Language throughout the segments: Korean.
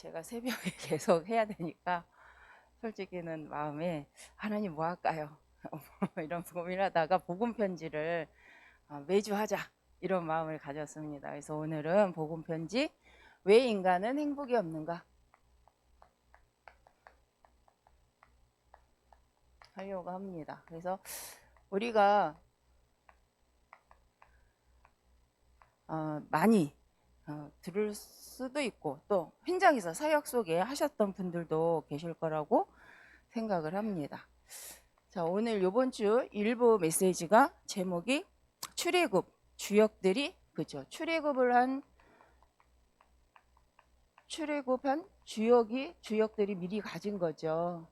제가 새벽에 계속 해야 되니까 솔직히는 마음에 하나님 뭐 할까요? 이런 고민하다가 복음 편지를 매주 하자 이런 마음을 가졌습니다. 그래서 오늘은 복음 편지, 왜 인간은 행복이 없는가 하려고 합니다. 그래서 우리가 많이 들을 수도 있고 또 현장에서 사역 속에 하셨던 분들도 계실 거라고 생각을 합니다. 자, 오늘 이번 주 일부 메시지가 제목이 출애굽 주역들이, 그죠? 출애굽한 주역들이 미리 가진 거죠.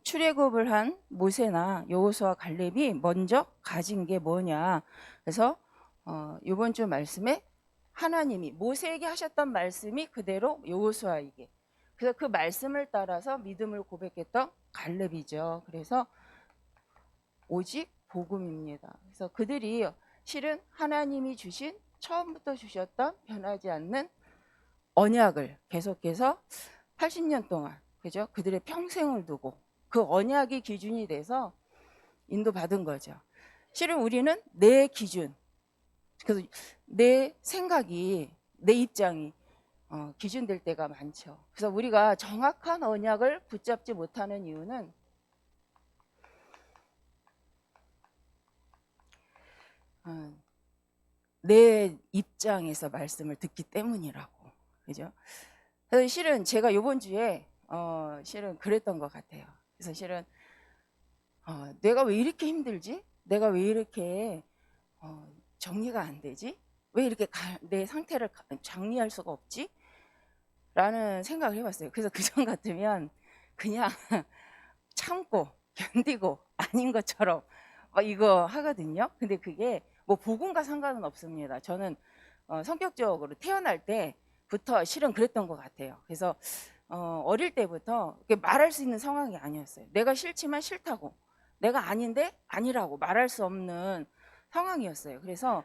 출애굽을 한 모세나 여호수아 갈렙이 먼저 가진 게 뭐냐. 그래서 이번 주 말씀에 하나님이 모세에게 하셨던 말씀이 그대로 여호수아에게, 그래서 그 말씀을 따라서 믿음을 고백했던 갈렙이죠. 그래서 오직 복음입니다. 그래서 그들이 실은 하나님이 주신, 처음부터 주셨던 변하지 않는 언약을 계속해서 80년 동안, 그죠? 그들의 평생을 두고 그 언약이 기준이 돼서 인도받은 거죠. 실은 우리는 내 기준, 그래서 내 생각이, 내 입장이 기준될 때가 많죠. 그래서 우리가 정확한 언약을 붙잡지 못하는 이유는 내 입장에서 말씀을 듣기 때문이라고, 그죠? 그래서 실은 제가 이번 주에 실은 그랬던 것 같아요. 그래서 실은 내가 왜 이렇게 힘들지? 내가 왜 이렇게 정리가 안 되지? 왜 이렇게 내 상태를 정리할 수가 없지? 라는 생각을 해봤어요. 그래서 그전 같으면 그냥 참고 견디고 아닌 것처럼 막 이거 하거든요. 근데 그게 뭐 복음과 상관은 없습니다. 저는 성격적으로 태어날 때부터 실은 그랬던 것 같아요. 그래서 어릴 때부터 말할 수 있는 상황이 아니었어요. 내가 싫지만 싫다고, 내가 아닌데 아니라고 말할 수 없는 상황이었어요. 그래서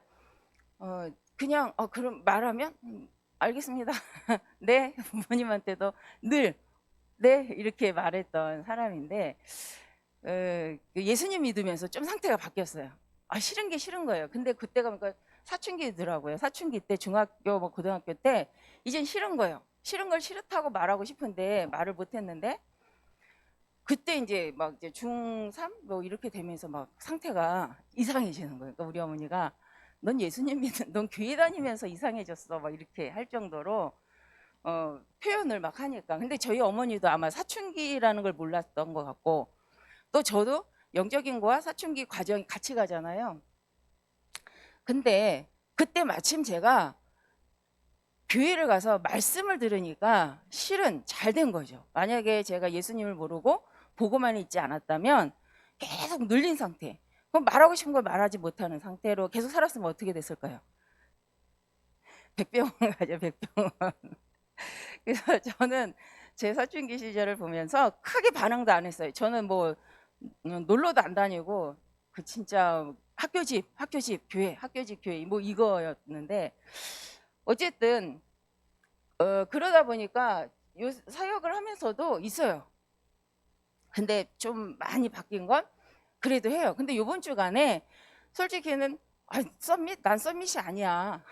그냥 그럼 말하면 알겠습니다. 네, 부모님한테도 늘 네 이렇게 말했던 사람인데 예수님 믿으면서 좀 상태가 바뀌었어요. 싫은 게 싫은 거예요. 근데 그때가 그러니까 사춘기더라고요. 사춘기 때, 중학교 뭐 고등학교 때 이젠 싫은 거예요. 싫은 걸 싫다고 말하고 싶은데 말을 못 했는데, 그때 이제 막 이제 중3 뭐 이렇게 되면서 막 상태가 이상해지는 거예요. 그러니까 우리 어머니가 넌 예수님 믿는, 넌 교회 다니면서 이상해졌어 막 이렇게 할 정도로 표현을 막 하니까. 근데 저희 어머니도 아마 사춘기라는 걸 몰랐던 것 같고, 또 저도 영적인 거와 사춘기 과정이 같이 가잖아요. 근데 그때 마침 제가 교회를 가서 말씀을 들으니까 실은 잘 된 거죠. 만약에 제가 예수님을 모르고 보고만 있지 않았다면 계속 눌린 상태, 그럼 말하고 싶은 걸 말하지 못하는 상태로 계속 살았으면 어떻게 됐을까요? 백병원 가죠, 백병원. 그래서 저는 제 사춘기 시절을 보면서 크게 반응도 안 했어요. 저는 뭐 놀러도 안 다니고 그 진짜 학교집 교회, 학교집 교회 뭐 이거였는데, 어쨌든 그러다 보니까 사역을 하면서도 있어요. 근데 좀 많이 바뀐 건 그래도 해요. 근데 이번 주간에 솔직히는 썸밋, 난 썸밋이 아니야.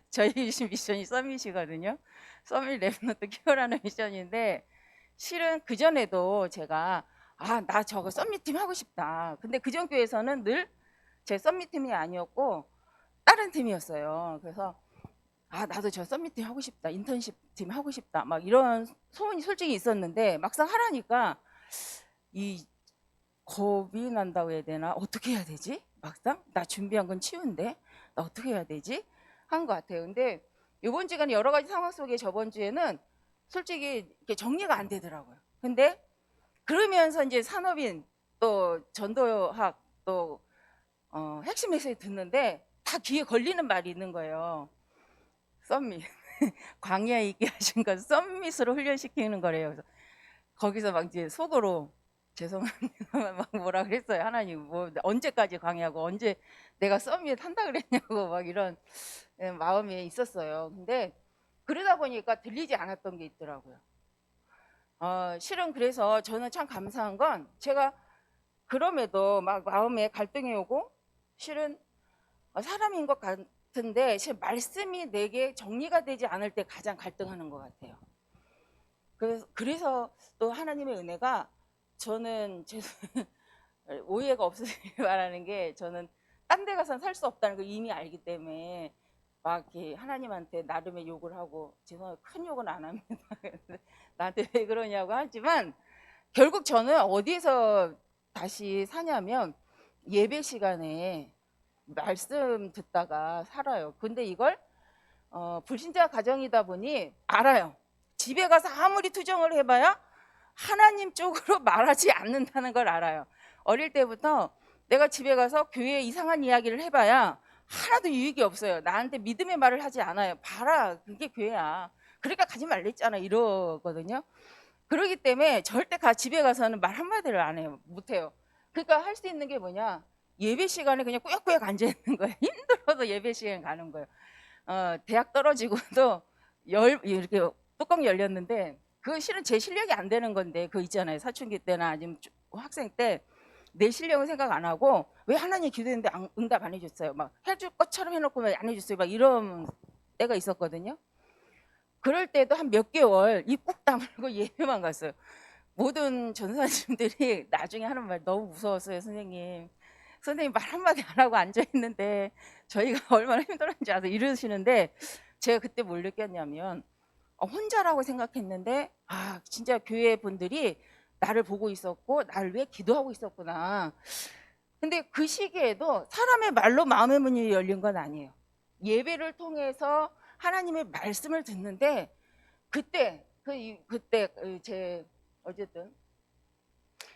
저희 미션이 썸밋이거든요. 썸밋 랩노트 키워라는 미션인데, 실은 그전에도 제가 나 저거 썸밋팀 하고 싶다. 근데 그전 교회에서는 늘 제 썸밋팀이 아니었고 다른 팀이었어요. 그래서 나도 저 썸밋팀 하고 싶다, 인턴십 팀 하고 싶다, 막 이런 소문이 솔직히 있었는데, 막상 하라니까 이 겁이 난다고 해야 되나, 어떻게 해야 되지? 막상 나 준비한 건 치운데 나 어떻게 해야 되지? 한 것 같아요. 근데 이번 주간 여러 가지 상황 속에 저번 주에는 솔직히 이렇게 정리가 안 되더라고요. 근데 그러면서 이제 산업인 또 전도학 또 핵심 메시지 듣는데 다 귀에 걸리는 말이 있는 거예요. 썸밋. 광야에 있게 하신 건 썸밋으로 훈련시키는 거래요. 그래서 거기서 막 이제 속으로 죄송합니다 막 뭐라 그랬어요. 하나님 뭐 언제까지 광야고 언제 내가 썸밋 한다 그랬냐고 막 이런 마음이 있었어요. 근데 그러다 보니까 들리지 않았던 게 있더라고요. 실은 그래서 저는 참 감사한 건 제가 그럼에도 막 마음에 갈등이 오고 실은 사람인 것 같은데 실 말씀이 내게 정리가 되지 않을 때 가장 갈등하는 것 같아요. 그래서 또 하나님의 은혜가 저는 오해가 없으시길 바라는 게 저는 딴 데 가서는 살 수 없다는 걸 이미 알기 때문에 막 이렇게 하나님한테 나름의 욕을 하고 죄송해요 큰 욕은 안 합니다. 나한테 왜 그러냐고 하지만 결국 저는 어디에서 다시 사냐면 예배 시간에 말씀 듣다가 살아요. 근데 이걸 불신자 가정이다 보니 알아요. 집에 가서 아무리 투정을 해봐야 하나님 쪽으로 말하지 않는다는 걸 알아요. 어릴 때부터 내가 집에 가서 교회에 이상한 이야기를 해봐야 하나도 유익이 없어요. 나한테 믿음의 말을 하지 않아요. 봐라 그게 교회야. 그러니까 가지 말랬잖아 이러거든요. 그러기 때문에 절대 집에 가서는 말 한마디를 안 해요. 못해요. 그러니까 할 수 있는 게 뭐냐, 예배 시간에 그냥 꾸역꾸역 앉아있는 거예요. 힘들어서 예배 시간 가는 거예요. 대학 떨어지고도 이렇게 뚜껑이 열렸는데 그 실은 제 실력이 안 되는 건데 그 있잖아요. 사춘기 때나 아니면 학생 때 내 실력은 생각 안 하고 왜 하나님 기도했는데 응답 안 해줬어요. 막 해줄 것처럼 해놓고 왜 안 해줬어요. 막 이런 때가 있었거든요. 그럴 때도 한 몇 개월 입 꾹 다물고 예배만 갔어요. 모든 전사님들이 나중에 하는 말 너무 무서웠어요. 선생님 말 한마디 안 하고 앉아있는데 저희가 얼마나 힘들었는지 아세요? 이러시는데 제가 그때 뭘 느꼈냐면 혼자라고 생각했는데 진짜 교회 분들이 나를 보고 있었고 나를 위해 기도하고 있었구나. 근데 그 시기에도 사람의 말로 마음의 문이 열린 건 아니에요. 예배를 통해서 하나님의 말씀을 듣는데 그때 제 어쨌든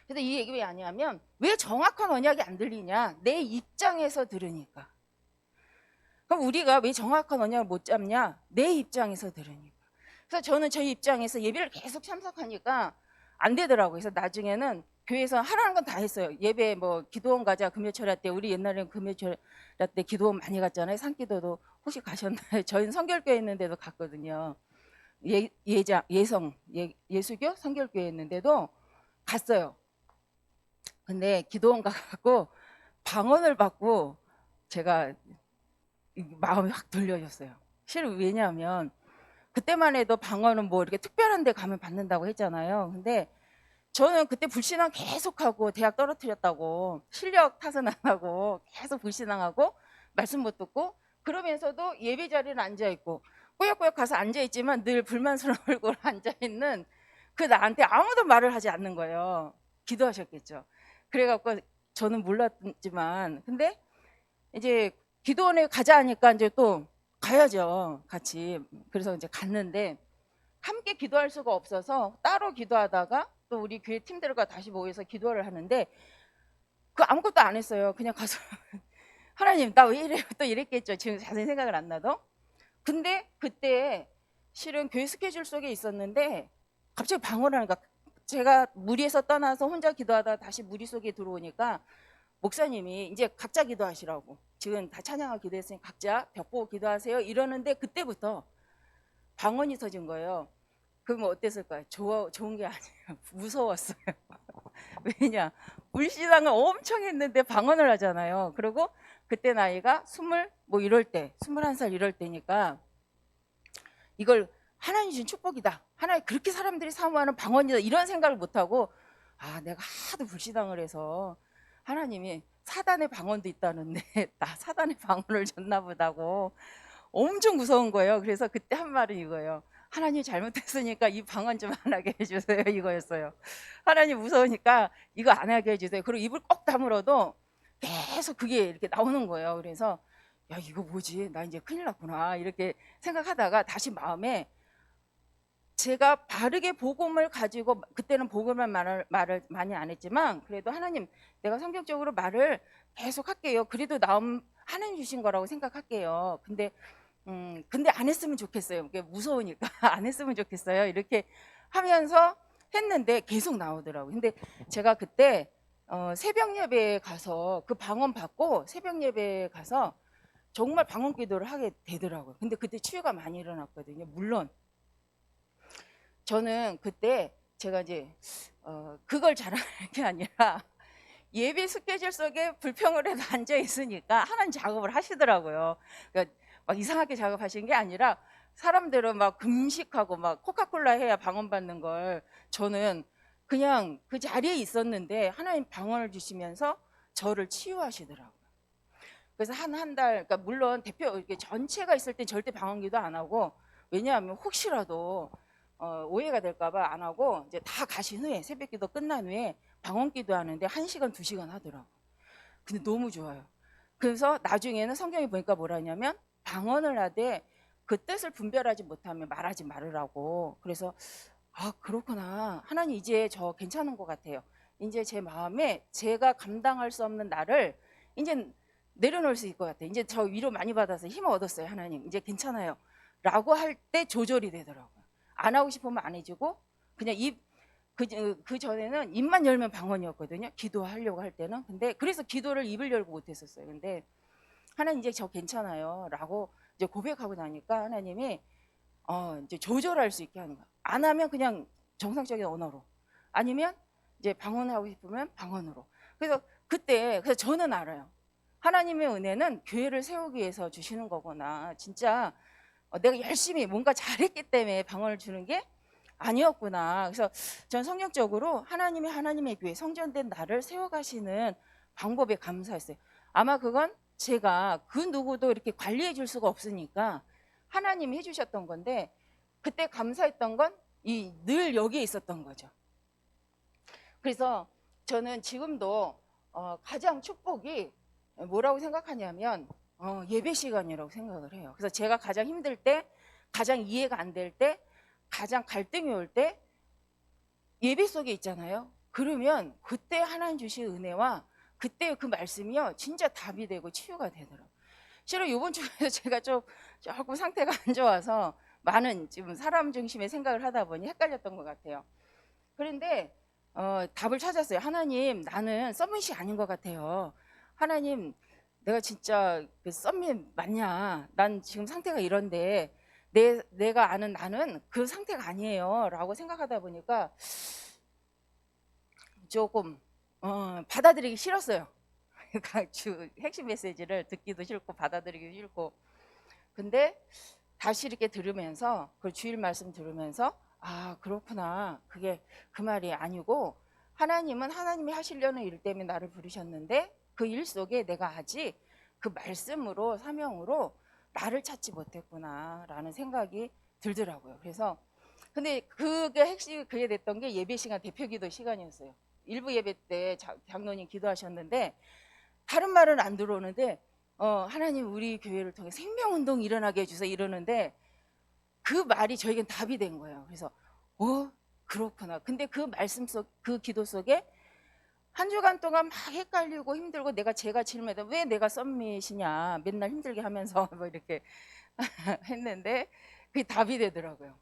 그래서 이 얘기 왜 하냐면 왜 정확한 언약이 안 들리냐, 내 입장에서 들으니까. 그럼 우리가 왜 정확한 언약을 못 잡냐, 내 입장에서 들으니까. 그래서 저는 저 입장에서 예배를 계속 참석하니까 안 되더라고요. 그래서 나중에는 교회에서 하라는 건 다 했어요. 예배 뭐 기도원 가자, 금요철야 때. 우리 옛날에는 금요철야 때 기도원 많이 갔잖아요. 산기도도 혹시 가셨나요? 저희는 성결교회 있는데도 갔거든요. 예수교 성결교회 있는데도 갔어요. 근데 기도원 가갖고 방언을 받고 제가 마음이 확 돌려졌어요. 실은 왜냐하면 그때만 해도 방언은 뭐 이렇게 특별한 데 가면 받는다고 했잖아요. 근데 저는 그때 불신앙 계속하고 대학 떨어뜨렸다고 실력 타선 안 하고 계속 불신앙하고 말씀 못 듣고 그러면서도 예배 자리는 앉아있고 꾸역꾸역 가서 앉아있지만 늘 불만스러운 얼굴로 앉아있는 그 나한테 아무도 말을 하지 않는 거예요. 기도하셨겠죠. 그래갖고 저는 몰랐지만 근데 이제 기도원에 가자 하니까 이제 또 가야죠 같이. 그래서 이제 갔는데 함께 기도할 수가 없어서 따로 기도하다가 또 우리 교회 팀들과 다시 모여서 기도를 하는데 그 아무것도 안 했어요. 그냥 가서 하나님 나 왜 이래요 또 이랬겠죠. 지금 자세히 생각을 안 나도. 근데 그때 실은 교회 스케줄 속에 있었는데 갑자기 방언을 하니까 제가 무리에서 떠나서 혼자 기도하다가 다시 무리 속에 들어오니까 목사님이 이제 각자 기도하시라고, 지금 다 찬양하고 기도했으니 각자 벽 보고 기도하세요 이러는데 그때부터 방언이 터진 거예요. 그러면 어땠을까요? 좋은 게 아니에요. 무서웠어요. 왜냐, 불신앙을 엄청 했는데 방언을 하잖아요. 그리고 그때 나이가 21살 이럴 때니까 이걸 하나님 주신 축복이다, 하나님 그렇게 사람들이 사모하는 방언이다 이런 생각을 못하고 내가 하도 불신앙을 해서 하나님이 사단의 방언도 있다는데 나 사단의 방언을 줬나 보다고 엄청 무서운 거예요. 그래서 그때 한 말은 이거예요. 하나님 잘못했으니까 이 방언 좀 안 하게 해주세요 이거였어요. 하나님 무서우니까 이거 안 하게 해주세요. 그리고 입을 꼭 다물어도 계속 그게 이렇게 나오는 거예요. 그래서 야 이거 뭐지, 나 이제 큰일 났구나 이렇게 생각하다가 다시 마음에 제가 바르게 복음을 가지고, 그때는 복음을 말을 많이 안 했지만 그래도 하나님 내가 성경적으로 말을 계속 할게요. 그래도 하나님 주신 거라고 생각할게요. 근데 안 했으면 좋겠어요. 무서우니까 안 했으면 좋겠어요. 이렇게 하면서 했는데 계속 나오더라고요. 근데 제가 그때 새벽 예배에 가서 그 방언 받고 새벽 예배에 가서 정말 방언 기도를 하게 되더라고요. 근데 그때 치유가 많이 일어났거든요. 물론 저는 그때 제가 이제 그걸 자랑할 게 아니라 예배 스케줄 속에 불평을 해도 앉아 있으니까 하나님 작업을 하시더라고요. 그러니까 막 이상하게 작업하시는 게 아니라 사람들은 막 금식하고 막 코카콜라 해야 방언 받는 걸 저는 그냥 그 자리에 있었는데 하나님 방언을 주시면서 저를 치유하시더라고요. 그래서 한 달, 그러니까 물론 대표 이렇게 전체가 있을 때 절대 방언기도 안 하고, 왜냐하면 혹시라도 오해가 될까봐 안 하고 이제 다 가신 후에 새벽기도 끝난 후에 방언기도 하는데 1시간 2시간 하더라고. 근데 너무 좋아요. 그래서 나중에는 성경에 보니까 뭐라 하냐면 방언을 하되 그 뜻을 분별하지 못하면 말하지 말으라고. 그래서 아 그렇구나. 하나님 이제 저 괜찮은 것 같아요. 이제 제 마음에 제가 감당할 수 없는 나를 이제 내려놓을 수 있을 것 같아요. 이제 저 위로 많이 받아서 힘을 얻었어요. 하나님 이제 괜찮아요 라고 할 때 조절이 되더라고요. 안 하고 싶으면 안 해주고 그냥 그 전에는 입만 열면 방언이었거든요. 기도하려고 할 때는. 근데 그래서 기도를 입을 열고 못했었어요. 근데 하나님 이제 저 괜찮아요 라고 이제 고백하고 나니까 하나님이 이제 조절할 수 있게 하는 거야. 안 하면 그냥 정상적인 언어로, 아니면 이제 방언하고 싶으면 방언으로. 그래서 그래서 저는 알아요. 하나님의 은혜는 교회를 세우기 위해서 주시는 거구나. 진짜 내가 열심히 뭔가 잘했기 때문에 방언을 주는 게 아니었구나. 그래서 전 성경적으로 하나님의 교회, 성전된 나를 세워가시는 방법에 감사했어요. 아마 그건 제가 그 누구도 이렇게 관리해 줄 수가 없으니까 하나님이 해주셨던 건데, 그때 감사했던 건 늘 여기에 있었던 거죠. 그래서 저는 지금도 가장 축복이 뭐라고 생각하냐면 예배 시간이라고 생각을 해요. 그래서 제가 가장 힘들 때, 가장 이해가 안 될 때, 가장 갈등이 올 때 예배 속에 있잖아요. 그러면 그때 하나님 주신 은혜와 그때 그 말씀이요 진짜 답이 되고 치유가 되더라고요. 실은 이번 주에 제가 조금 상태가 안 좋아서 많은 지금 사람 중심의 생각을 하다 보니 헷갈렸던 것 같아요. 그런데 답을 찾았어요. 하나님, 나는 썸밋이 아닌 것 같아요. 하나님, 내가 진짜 그 썸밋 맞냐? 난 지금 상태가 이런데 내가 아는 나는 그 상태가 아니에요 라고 생각하다 보니까 조금 받아들이기 싫었어요. 주 핵심 메시지를 듣기도 싫고 받아들이기도 싫고. 근데 다시 이렇게 들으면서 그 주일 말씀 들으면서 아 그렇구나, 그게 그 말이 아니고 하나님은 하나님이 하시려는 일 때문에 나를 부르셨는데 그 일 속에 내가 아직 그 말씀으로 사명으로 나를 찾지 못했구나 라는 생각이 들더라고요. 그래서 근데 그게 핵심이 그게 됐던 게 예배 시간, 대표기도 시간이었어요. 일부 예배 때 장로님 기도하셨는데 다른 말은 안 들어오는데 하나님 우리 교회를 통해 생명운동이 일어나게 해주세요 이러는데 그 말이 저에겐 답이 된 거예요. 그래서 그렇구나. 근데 그 말씀 속, 그 기도 속에 한 주간 동안 막 헷갈리고 힘들고 내가 제가 질문해도 왜 내가 썸밋이냐 맨날 힘들게 하면서 뭐 이렇게 했는데 그게 답이 되더라고요.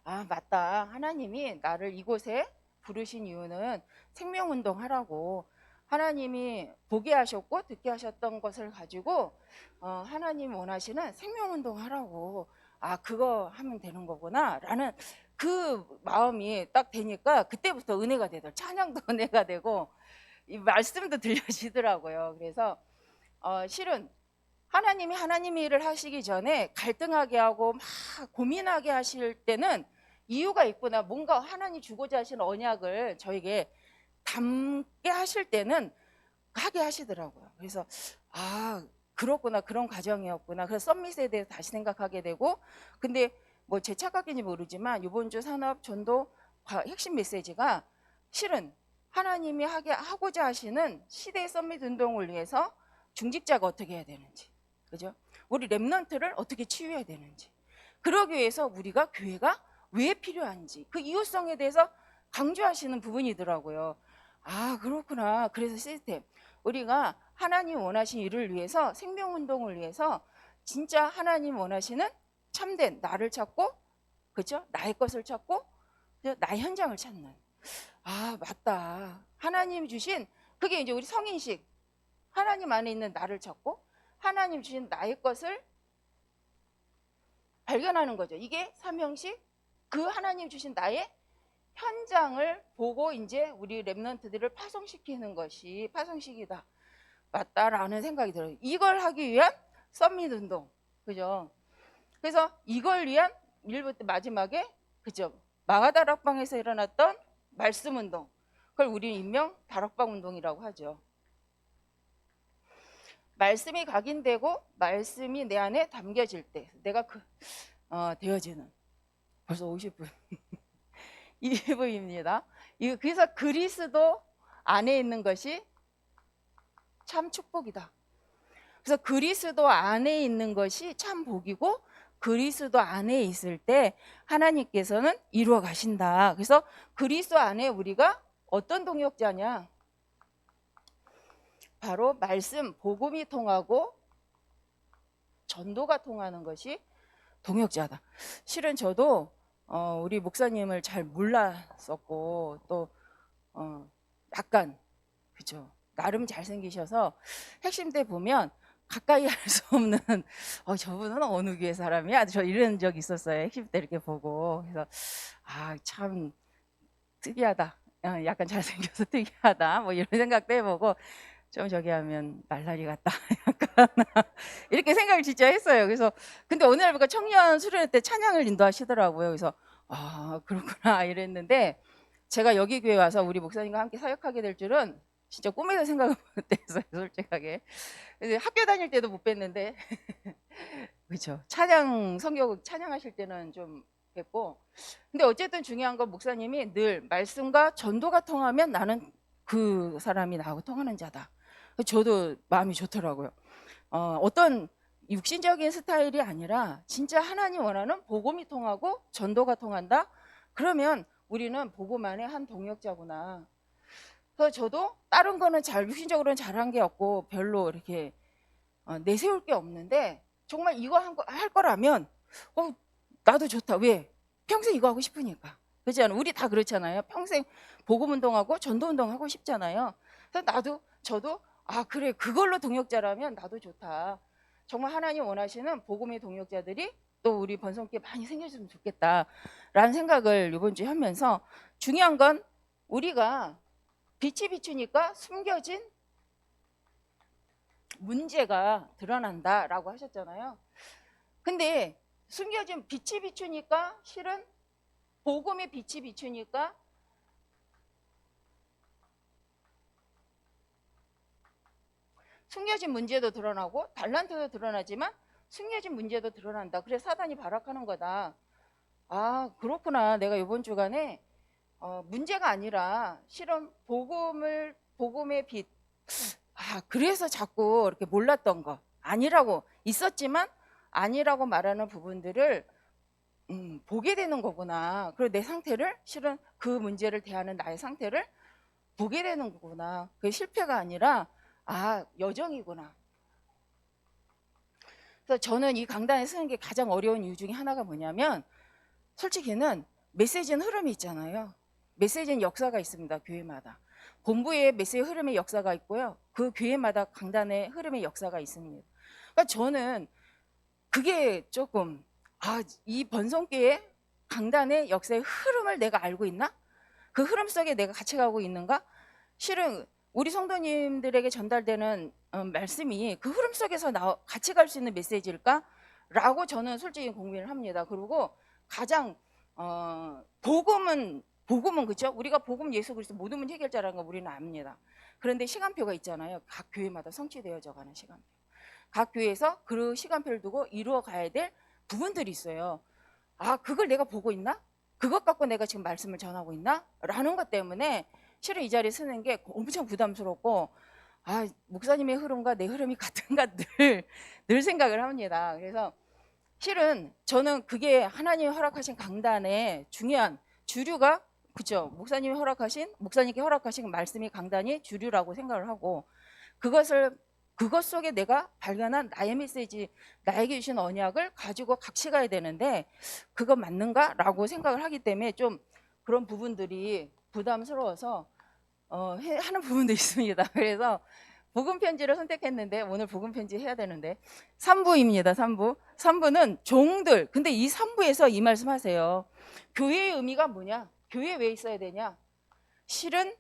아 맞다, 하나님이 나를 이곳에 부르신 이유는 생명운동 하라고. 하나님이 보게 하셨고 듣게 하셨던 것을 가지고 하나님 원하시는 생명운동 하라고. 아 그거 하면 되는 거구나 라는 그 마음이 딱 되니까 그때부터 은혜가 되더라고요. 찬양도 은혜가 되고 이 말씀도 들려지더라고요. 그래서 실은 하나님이 일을 하시기 전에 갈등하게 하고 막 고민하게 하실 때는 이유가 있구나. 뭔가 하나님 주고자 하시는 언약을 저에게 담게 하실 때는 하게 하시더라고요. 그래서 아 그렇구나, 그런 과정이었구나. 그래서 썸밋에 대해서 다시 생각하게 되고, 근데 뭐 제 착각인지 모르지만 이번 주 산업 전도 핵심 메시지가 실은 하나님이 하고자 하시는 시대 썸밋 운동을 위해서 중직자가 어떻게 해야 되는지, 그죠? 우리 랩런트를 어떻게 치유해야 되는지, 그러기 위해서 우리가 교회가 왜 필요한지 그 이웃성에 대해서 강조하시는 부분이더라고요. 아 그렇구나. 그래서 시스템 우리가 하나님 원하신 일을 위해서 생명운동을 위해서 진짜 하나님 원하시는 참된 나를 찾고, 그죠? 나의 것을 찾고 나의 현장을 찾는. 아 맞다, 하나님 주신 그게 이제 우리 성인식 하나님 안에 있는 나를 찾고 하나님 주신 나의 것을 발견하는 거죠. 이게 삼형식, 그 하나님 주신 나의 현장을 보고 이제 우리 랩런트들을 파송시키는 것이 파송식이다. 맞다라는 생각이 들어요. 이걸 하기 위한 썸밋 운동. 그죠? 그래서 이걸 위한 1부터 마지막에, 그죠? 마가다락방에서 일어났던 말씀 운동. 그걸 우리 일명 다락방 운동이라고 하죠. 말씀이 각인되고 말씀이 내 안에 담겨질 때 내가 되어지는, 벌써 50분 2부입니다. 그래서 그리스도 안에 있는 것이 참 축복이다. 그래서 그리스도 안에 있는 것이 참 복이고 그리스도 안에 있을 때 하나님께서는 이루어 가신다. 그래서 그리스도 안에 우리가 어떤 동역자냐? 바로 말씀, 복음이 통하고 전도가 통하는 것이 동역자다. 실은 저도 우리 목사님을 잘 몰랐었고 또 약간, 그죠, 나름 잘생기셔서 핵심 때 보면 가까이 할 수 없는 저분은 어느 교회 사람이야? 저 이런 적 있었어요. 핵심 때 이렇게 보고. 그래서 참 특이하다. 약간 잘생겨서 특이하다. 뭐 이런 생각도 해보고 좀 저기 하면 날라리 같다. 약간 이렇게 생각을 진짜 했어요. 그래서 근데 어느 날 보니까 청년 수련회 때 찬양을 인도하시더라고요. 그래서 그렇구나 이랬는데 제가 여기 교회 와서 우리 목사님과 함께 사역하게 될 줄은 진짜 꿈에도 생각을 못했어요. 솔직하게. 학교 다닐 때도 못 뵀는데 그렇죠. 성교국 찬양하실 때는 좀 뵙고. 근데 어쨌든 중요한 건 목사님이 늘 말씀과 전도가 통하면 나는 그 사람이 나하고 통하는 자다. 저도 마음이 좋더라고요. 어떤 육신적인 스타일이 아니라 진짜 하나님 원하는 복음이 통하고 전도가 통한다. 그러면 우리는 복음 안에 한 동역자구나. 그래서 저도 다른 거는 육신적으로는 잘한 게 없고 별로 이렇게 내세울 게 없는데 정말 이거 할 거라면 나도 좋다. 왜? 평생 이거 하고 싶으니까. 그렇지 않아요? 우리 다 그렇잖아요. 평생 복음 운동하고 전도 운동하고 싶잖아요. 그래서 저도 그래, 그걸로 동역자라면 나도 좋다. 정말 하나님 원하시는 복음의 동역자들이 또 우리 번성교회 많이 생겨줬으면 좋겠다라는 생각을 이번 주에 하면서, 중요한 건 우리가 빛이 비추니까 숨겨진 문제가 드러난다라고 하셨잖아요. 근데 숨겨진 빛이 비추니까, 실은 복음의 빛이 비추니까 숨겨진 문제도 드러나고 달란트도 드러나지만 숨겨진 문제도 드러난다. 그래서 사단이 발악하는 거다. 그렇구나. 내가 이번 주간에 문제가 아니라 실은 복음의 빛, 그래서 자꾸 이렇게 몰랐던 거 아니라고, 있었지만 아니라고 말하는 부분들을 보게 되는 거구나. 그리고 내 상태를, 실은 그 문제를 대하는 나의 상태를 보게 되는 거구나. 그게 실패가 아니라 여정이구나. 그래서 저는 이 강단에 쓰는 게 가장 어려운 이유 중에 하나가 뭐냐면, 솔직히는 메시지는 흐름이 있잖아요. 메시지는 역사가 있습니다. 교회마다 본부의 메시지 흐름의 역사가 있고요, 그 교회마다 강단의 흐름의 역사가 있습니다. 그러니까 저는 그게 조금 이 번성교회 강단의 역사의 흐름을 내가 알고 있나? 그 흐름 속에 내가 같이 가고 있는가? 실은 우리 성도님들에게 전달되는 말씀이 그 흐름 속에서 같이 갈 수 있는 메시지일까? 라고 저는 솔직히 고민을 합니다. 그리고 가장 복음은 그렇죠? 우리가 복음 예수 그리스도 모든 문제 해결자라는 거 우리는 압니다. 그런데 시간표가 있잖아요. 각 교회마다 성취되어져 가는 시간표. 각 교회에서 그 시간표를 두고 이루어 가야 될 부분들이 있어요. 그걸 내가 보고 있나? 그것 갖고 내가 지금 말씀을 전하고 있나? 라는 것 때문에 실은 이 자리에 쓰는 게 엄청 부담스럽고, 목사님의 흐름과 내 흐름이 같은가 늘 생각을 합니다. 그래서 실은 저는 그게 하나님이 허락하신 강단의 중요한 주류가, 그죠? 목사님께 허락하신 말씀이 강단이 주류라고 생각을 하고, 그것 속에 내가 발견한 나의 메시지, 나에게 주신 언약을 가지고 같이 가야 되는데 그거 맞는가라고 생각을 하기 때문에 좀 그런 부분들이 부담스러워서 하는 부분도 있습니다. 그래서 복음 편지를 선택했는데 오늘 복음 편지 해야 되는데 3부입니다. 3부. 3부는 종들. 근데 이 3부에서 이 말씀하세요. 교회의 의미가 뭐냐? 교회 왜 있어야 되냐? 실은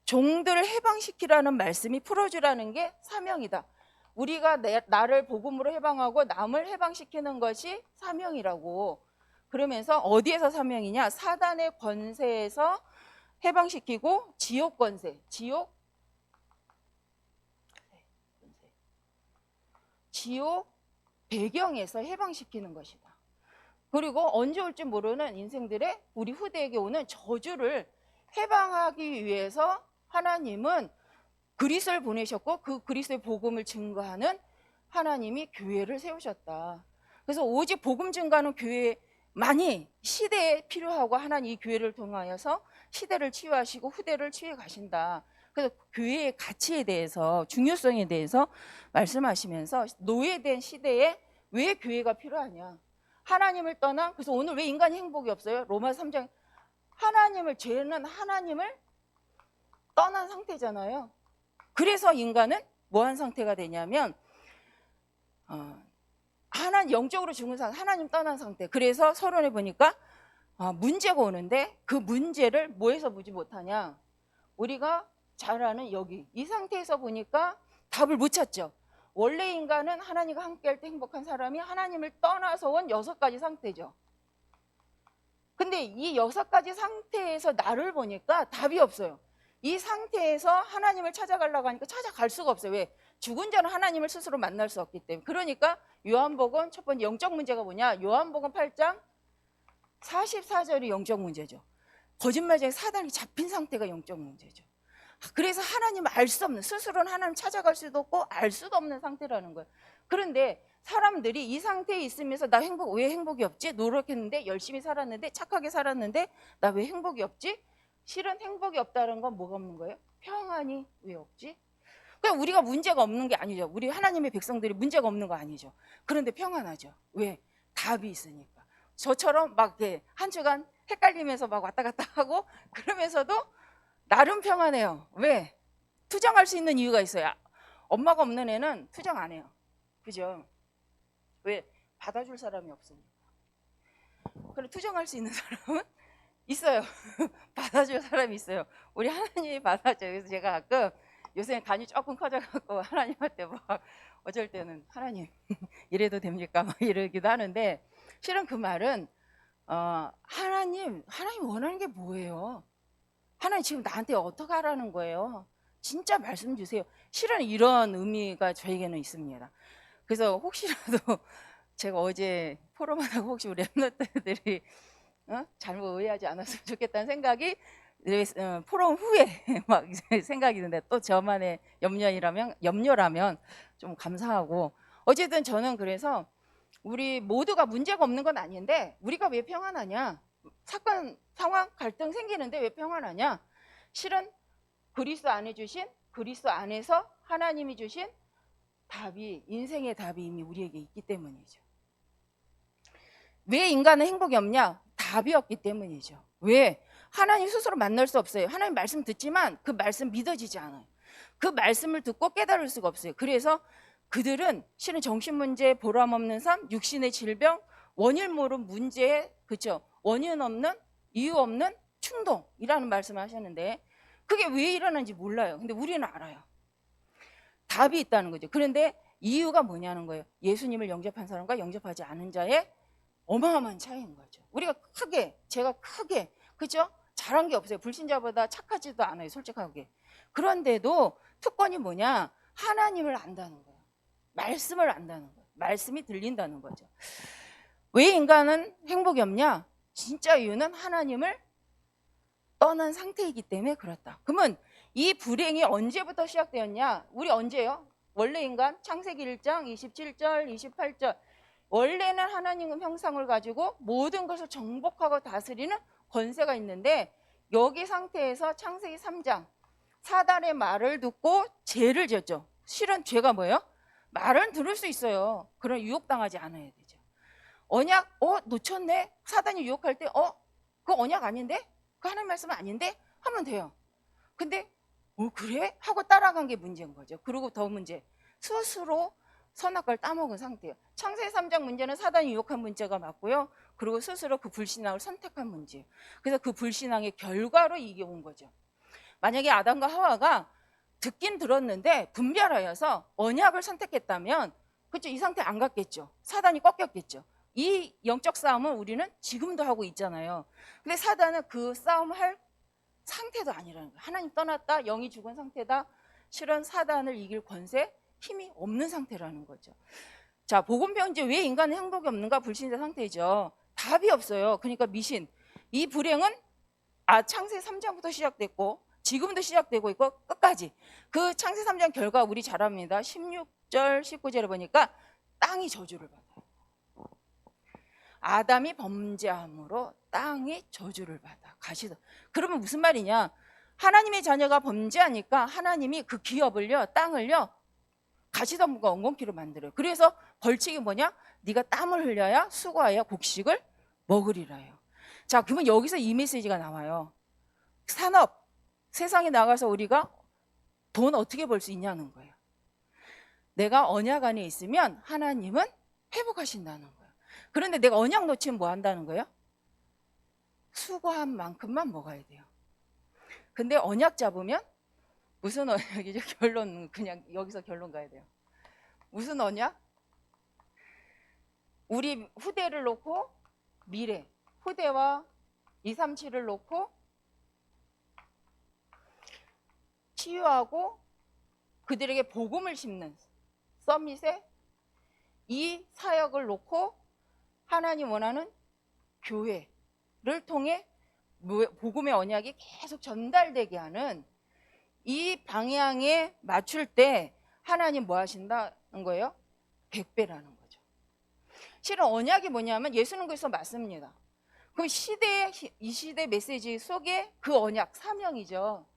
종들을 해방시키라는 말씀이 풀어주라는 게 사명이다. 우리가 나를 복음으로 해방하고 남을 해방시키는 것이 사명이라고. 그러면서 어디에서 사명이냐? 사단의 권세에서 해방시키고 지옥 권세, 지옥 배경에서 해방시키는 것이다. 그리고 언제 올지 모르는 인생들의 우리 후대에게 오는 저주를 해방하기 위해서 하나님은 그리스도를 보내셨고 그 그리스도의 복음을 증거하는 하나님이 교회를 세우셨다. 그래서 오직 복음 증거하는 교회만이 시대에 필요하고 하나님 이 교회를 통하여서 시대를 치유하시고 후대를 치유해 가신다. 그래서 교회의 가치에 대해서 중요성에 대해서 말씀하시면서 노예된 시대에 왜 교회가 필요하냐. 하나님을 떠나 그래서 오늘 왜 인간이 행복이 없어요? 로마 3장 죄는 하나님을 떠난 상태잖아요. 그래서 인간은 뭐한 상태가 되냐면 영적으로 죽은 상태, 하나님 떠난 상태. 그래서 서론에 보니까 문제가 오는데 그 문제를 뭐에서 보지 못하냐. 우리가 잘 아는 여기 이 상태에서 보니까 답을 못 찾죠. 원래 인간은 하나님과 함께할 때 행복한 사람이 하나님을 떠나서 온 6가지 상태죠. 근데 이 6가지 상태에서 나를 보니까 답이 없어요. 이 상태에서 하나님을 찾아가려고 하니까 찾아갈 수가 없어요. 왜? 죽은 자는 하나님을 스스로 만날 수 없기 때문에. 그러니까 요한복음 첫 번째 영적 문제가 뭐냐? 요한복음 8장 44절이 영적 문제죠. 거짓말쟁이 사단이 잡힌 상태가 영적 문제죠. 그래서 하나님을 알 수 없는, 스스로는 하나님 찾아갈 수도 없고 알 수도 없는 상태라는 거예요. 그런데 사람들이 이 상태에 있으면서 나 왜 행복이 없지? 노력했는데 열심히 살았는데 착하게 살았는데 나 왜 행복이 없지? 실은 행복이 없다는 건 뭐가 없는 거예요? 평안이 왜 없지? 그러니까 우리가 문제가 없는 게 아니죠. 우리 하나님의 백성들이 문제가 없는 거 아니죠. 그런데 평안하죠. 왜? 답이 있으니까. 저처럼 막 한 주간 헷갈리면서 막 왔다 갔다 하고 그러면서도 나름 평안해요. 왜? 투정할 수 있는 이유가 있어요. 엄마가 없는 애는 투정 안 해요. 그죠? 왜? 받아줄 사람이 없으니까. 그럼 투정할 수 있는 사람은 있어요. 받아줄 사람이 있어요. 우리 하나님이 받아줘요. 그래서 제가 가끔 요새 간이 조금 커져갖고 하나님한테 막 어쩔 때는 하나님 이래도 됩니까? 막 이러기도 하는데 실은 그 말은 하나님 원하는 게 뭐예요? 하나님 지금 나한테 어떻게 하라는 거예요? 진짜 말씀 주세요. 실은 이런 의미가 저에게는 있습니다. 그래서 혹시라도 제가 어제 포럼하다가 혹시 우리 랩런트들이 잘못 오해하지 않았으면 좋겠다는 생각이 포럼 후에 막 생각이 드는데 또 저만의 염려라면 좀 감사하고 어쨌든 저는 그래서 우리 모두가 문제가 없는 건 아닌데 우리가 왜 평안하냐? 사건, 상황, 갈등 생기는데 왜 평안하냐? 실은 그리스도 안에서 하나님이 주신 답이 인생의 답이 이미 우리에게 있기 때문이죠. 왜 인간은 행복이 없냐? 답이 없기 때문이죠. 왜? 하나님 스스로 만날 수 없어요. 하나님 말씀 듣지만 그 말씀 믿어지지 않아요. 그 말씀을 듣고 깨달을 수가 없어요. 그래서 그들은 실은 정신문제, 보람없는 삶, 육신의 질병, 원인 모르는 문제에 그쵸? 원인 없는, 이유 없는 충동이라는 말씀을 하셨는데 그게 왜 일어나는지 몰라요. 근데 우리는 알아요. 답이 있다는 거죠. 그런데 이유가 뭐냐는 거예요. 예수님을 영접한 사람과 영접하지 않은 자의 어마어마한 차이인 거죠. 제가 크게 그죠? 잘한 게 없어요. 불신자보다 착하지도 않아요. 솔직하게. 그런데도 특권이 뭐냐? 하나님을 안다는 거예요. 말씀을 안다는 거예요. 말씀이 들린다는 거죠. 왜 인간은 행복이 없냐? 진짜 이유는 하나님을 떠난 상태이기 때문에 그렇다. 그러면 이 불행이 언제부터 시작되었냐? 우리 언제요? 원래 인간 창세기 1장 27절 28절 원래는 하나님의 형상을 가지고 모든 것을 정복하고 다스리는 권세가 있는데 여기 상태에서 창세기 3장 사단의 말을 듣고 죄를 지었죠. 실은 죄가 뭐예요? 말은 들을 수 있어요. 그런 유혹당하지 않아야 되죠. 언약 놓쳤네. 사단이 유혹할 때 그거 언약 아닌데? 그 하나님 말씀은 아닌데? 하면 돼요. 근데 그래? 하고 따라간 게 문제인 거죠. 그리고 더 문제, 스스로 선악과를 따먹은 상태예요. 창세기 3장 문제는 사단이 유혹한 문제가 맞고요. 그리고 스스로 그 불신앙을 선택한 문제예요. 그래서 그 불신앙의 결과로 이게 온 거죠. 만약에 아담과 하와가 듣긴 들었는데 분별하여서 언약을 선택했다면 그렇죠, 이 상태 안 갔겠죠. 사단이 꺾였겠죠. 이 영적 싸움은 우리는 지금도 하고 있잖아요. 근데 사단은 그 싸움할 상태도 아니라는 거예요. 하나님 떠났다, 영이 죽은 상태다. 실은 사단을 이길 권세, 힘이 없는 상태라는 거죠. 자, 복음 배운 지 왜 인간은 행복이 없는가? 불신자 상태죠. 답이 없어요. 그러니까 미신. 이 불행은 창세기 3장부터 시작됐고 지금도 시작되고 있고 끝까지. 그 창세기 3장 결과 우리 잘 압니다. 16절 19절에 보니까 땅이 저주를 받아요. 아담이 범죄함으로 땅이 저주를 받아. 가시다. 그러면 무슨 말이냐? 하나님의 자녀가 범죄하니까 하나님이 그 기업을요, 땅을요, 가시덤불과 엉겅퀴로 만들어요. 그래서 벌칙이 뭐냐? 네가 땀을 흘려야 수고하여 곡식을 먹으리라요. 자, 그러면 여기서 이 메시지가 나와요. 산업, 세상에 나가서 우리가 돈 어떻게 벌 수 있냐는 거예요. 내가 언약 안에 있으면 하나님은 회복하신다는 거예요. 그런데 내가 언약 놓치면 뭐 한다는 거예요? 수고한 만큼만 먹어야 돼요. 근데 언약 잡으면 무슨 언약이죠? 결론, 그냥 여기서 결론 가야 돼요. 무슨 언약? 우리 후대를 놓고 미래, 후대와 237을 놓고 치유하고 그들에게 복음을 심는 서밋에 이 사역을 놓고 하나님 원하는 교회를 통해 복음의 언약이 계속 전달되게 하는 이 방향에 맞출 때 하나님 뭐 하신다는 거예요? 100배라는 거죠. 실은 언약이 뭐냐면 예수는 그리스도 맞습니다. 그럼 이 시대 메시지 속에 그 언약, 사명이죠.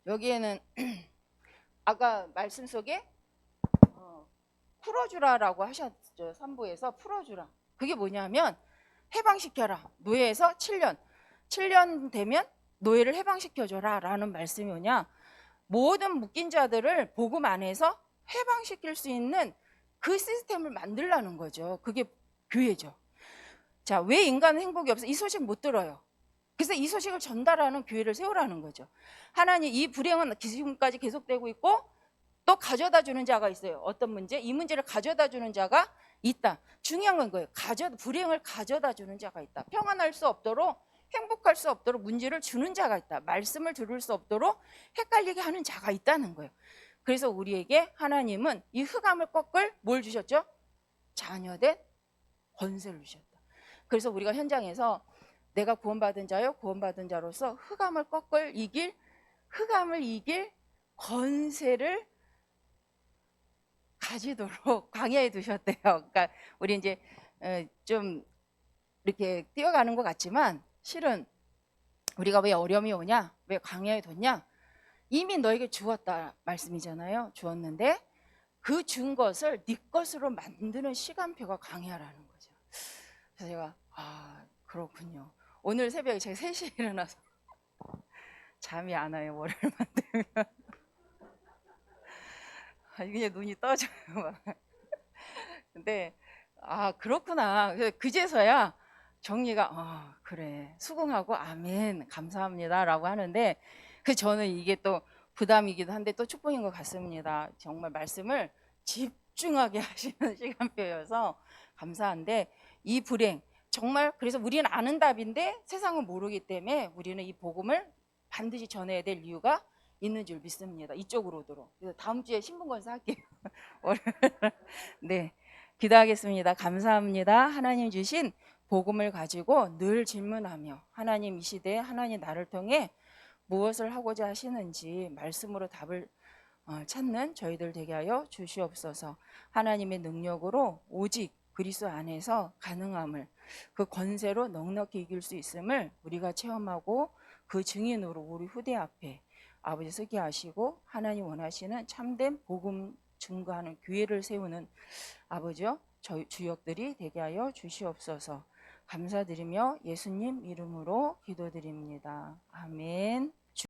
여기에는 아까 말씀 속에 풀어주라라고 하셨죠. 3부에서 풀어주라. 그게 뭐냐면 해방시켜라. 노예에서 7년 되면 노예를 해방시켜줘라 라는 말씀이 뭐냐, 모든 묶인 자들을 복음 안에서 해방시킬 수 있는 그 시스템을 만들라는 거죠. 그게 교회죠. 자, 왜 인간은 행복이 없어? 이 소식 못 들어요. 그래서 이 소식을 전달하는 교회를 세우라는 거죠. 하나님, 이 불행은 지금까지 계속되고 있고 또 가져다 주는 자가 있어요. 어떤 문제? 이 문제를 가져다 주는 자가 있다. 중요한 건 거예요. 불행을 가져다 주는 자가 있다. 평안할 수 없도록, 행복할 수 없도록 문제를 주는 자가 있다. 말씀을 들을 수 없도록 헷갈리게 하는 자가 있다는 거예요. 그래서 우리에게 하나님은 이 흑암을 꺾을 뭘 주셨죠? 자녀된 권세를 주셨다. 그래서 우리가 현장에서 내가 구원받은 자요, 구원받은 자로서 흑암을 이길 권세를 가지도록 광야에 두셨대요. 그러니까 우리 이제 좀 이렇게 뛰어가는 것 같지만 실은 우리가 왜 어려움이 오냐, 왜 광야에 뒀냐, 이미 너에게 주었다 말씀이잖아요. 주었는데 그 준 것을 네 것으로 만드는 시간표가 광야라는 거죠. 그래서 제가 그렇군요. 오늘 새벽에 제가 3시에 일어나서 잠이 안 와요. 월요일만 되면 그냥 눈이 떠져요. 근데 그렇구나. 그제서야 정리가 그래, 수긍하고 아멘 감사합니다 라고 하는데, 저는 이게 또 부담이기도 한데 또 축복인 것 같습니다. 정말 말씀을 집중하게 하시는 시간표여서 감사한데, 이 불행 정말, 그래서 우리는 아는 답인데 세상은 모르기 때문에 우리는 이 복음을 반드시 전해야 될 이유가 있는 줄 믿습니다. 이쪽으로 오도록. 그래서 다음 주에 신분건사 할게요. 네, 기도하겠습니다. 감사합니다. 하나님 주신 복음을 가지고 늘 질문하며, 하나님 이 시대에 하나님 나를 통해 무엇을 하고자 하시는지 말씀으로 답을 찾는 저희들 되게 하여 주시옵소서. 하나님의 능력으로 오직 그리스도 안에서 가능함을, 그 권세로 넉넉히 이길 수 있음을 우리가 체험하고 그 증인으로 우리 후대 앞에 아버지 서게 하시고, 하나님 원하시는 참된 복음 증거하는 교회를 세우는 아버지요, 저희 주역들이 되게 하여 주시옵소서. 감사드리며 예수님 이름으로 기도드립니다. 아멘.